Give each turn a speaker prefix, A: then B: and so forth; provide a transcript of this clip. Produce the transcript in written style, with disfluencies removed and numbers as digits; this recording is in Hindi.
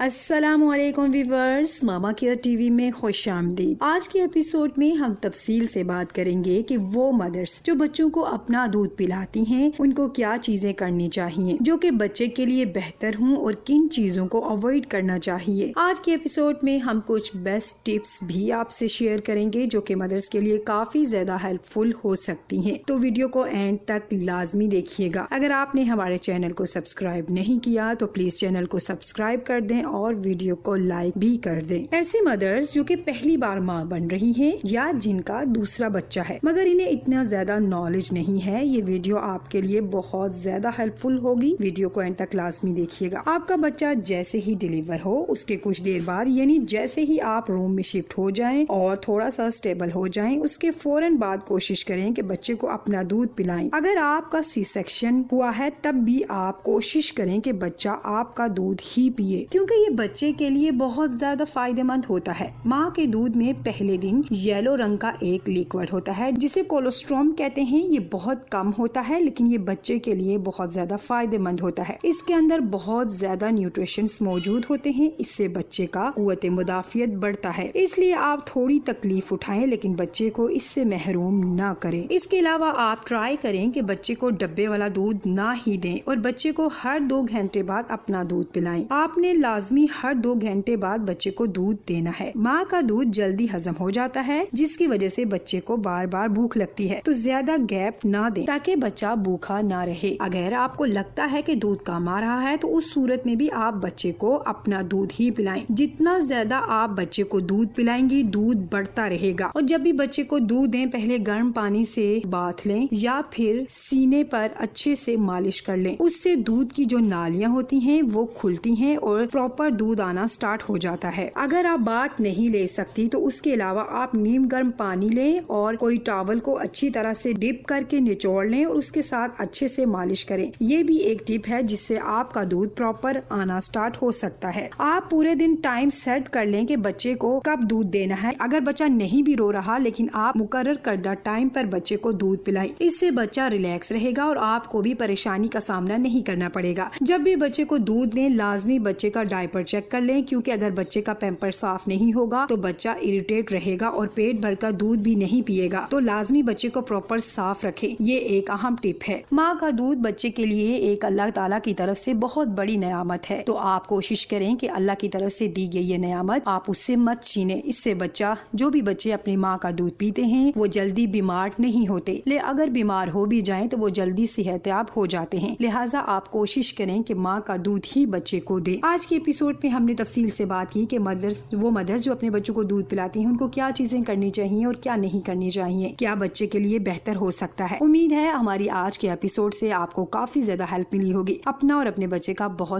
A: अस्सलामुअलैकुम व्यूवर्स, मामा केयर टीवी में खुश आमदीद। आज के एपिसोड में हम तफसील से बात करेंगे कि वो मदर्स जो बच्चों को अपना दूध पिलाती हैं उनको क्या चीजें करनी चाहिए जो कि बच्चे के लिए बेहतर हों और किन चीजों को अवॉइड करना चाहिए। आज के एपिसोड में हम कुछ बेस्ट टिप्स भी आपसे शेयर करेंगे जो कि मदर्स के लिए काफी ज्यादा हेल्पफुल हो सकती हैं। तो वीडियो को एंड तक लाजमी देखिएगा। अगर आपने हमारे चैनल को सब्सक्राइब नहीं किया तो प्लीज चैनल को सब्सक्राइब कर दें और वीडियो को लाइक भी कर दें। ऐसी मदर्स जो कि पहली बार माँ बन रही हैं या जिनका दूसरा बच्चा है मगर इन्हें इतना ज्यादा नॉलेज नहीं है, ये वीडियो आपके लिए बहुत ज्यादा हेल्पफुल होगी। वीडियो को एंड तक लाजमी देखिएगा। आपका बच्चा जैसे ही डिलीवर हो उसके कुछ देर बाद यानी जैसे ही आप रूम में शिफ्ट हो जाएं और थोड़ा सा स्टेबल हो जाएं उसके फौरन बाद कोशिश करें कि बच्चे को अपना दूध पिलाएं। अगर आपका सी सेक्शन हुआ है तब भी आप कोशिश करें कि बच्चा आपका दूध ही पिए क्योंकि ये बच्चे के लिए बहुत ज्यादा फायदेमंद होता है। माँ के दूध में पहले दिन येलो रंग का एक लिक्विड होता है जिसे कोलोस्ट्रॉम कहते हैं। ये बहुत कम होता है लेकिन ये बच्चे के लिए बहुत ज्यादा फायदेमंद होता है। इसके अंदर बहुत ज्यादा न्यूट्रिशंस मौजूद होते हैं। इससे बच्चे का कुव्वत मुदाफियत बढ़ता है। इसलिए आप थोड़ी तकलीफ उठाएं लेकिन बच्चे को इससे महरूम ना करें। इसके अलावा आप ट्राई करें कि बच्चे को डब्बे वाला दूध ना ही दें और बच्चे को हर 2 घंटे बाद अपना दूध पिलाएं। आपने लाजमी हर 2 घंटे बाद बच्चे को दूध देना है। माँ का दूध जल्दी हजम हो जाता है जिसकी वजह से बच्चे को बार बार भूख लगती है, तो ज्यादा गैप ना दें ताकि बच्चा भूखा ना रहे। अगर आपको लगता है कि दूध कम आ रहा है तो उस सूरत में भी आप बच्चे को अपना दूध ही पिलाएं। जितना ज्यादा आप बच्चे को दूध पिलाएंगी दूध बढ़ता रहेगा। और जब भी बच्चे को दूध दें पहले गर्म पानी से बाथ लें या फिर सीने पर अच्छे से मालिश कर लें। उससे दूध की जो नालियाँ होती हैं वो खुलती हैं और प्रॉपर दूध आना स्टार्ट हो जाता है। अगर आप बात नहीं ले सकती तो उसके अलावा आप नीम गर्म पानी लें और कोई टॉवल को अच्छी तरह से डिप करके निचोड़ लें और उसके साथ अच्छे से मालिश करें। ये भी एक टिप है जिससे आपका दूध प्रॉपर आना स्टार्ट हो सकता है। आप पूरे दिन टाइम सेट कर लें कि बच्चे को कब दूध देना है। अगर बच्चा नहीं भी रो रहा लेकिन आप मुकर्रर करदा टाइम पर बच्चे को दूध पिलाएं। इससे बच्चा रिलैक्स रहेगा और आपको भी परेशानी का सामना नहीं करना पड़ेगा। जब भी बच्चे को दूध दें लाजमी बच्चे का डायपर चेक कर लें क्योंकि अगर बच्चे का पैम्पर साफ नहीं होगा तो बच्चा इरिटेट रहेगा और पेट भरकर दूध भी नहीं पिएगा। तो लाजमी बच्चे को प्रॉपर साफ रखें। ये एक अहम टिप है। माँ का दूध बच्चे के लिए एक अल्लाह ताला की तरफ से बहुत बड़ी नियामत है, तो आप कोशिश करें कि अल्लाह की तरफ से दी गई ये नियामत आप उससे मत छीने। इससे बच्चा जो भी बच्चे अपनी माँ का दूध पीते हैं वो जल्दी बीमार नहीं होते, ले अगर बीमार हो भी जाएं तो वो जल्दी सेहतयाब हो जाते हैं। लिहाजा आप कोशिश करें कि माँ का दूध ही बच्चे को दे। आज के एपिसोड में हमने तफसील से बात की कि वो मदर्स जो अपने बच्चों को दूध पिलाती हैं उनको क्या चीजें करनी चाहिए और क्या नहीं करनी चाहिए, क्या बच्चे के लिए बेहतर हो सकता है। उम्मीद है हमारी आज के एपिसोड से आपको काफी ज्यादा हेल्प मिली होगी। अपना और अपने बच्चे का बहुत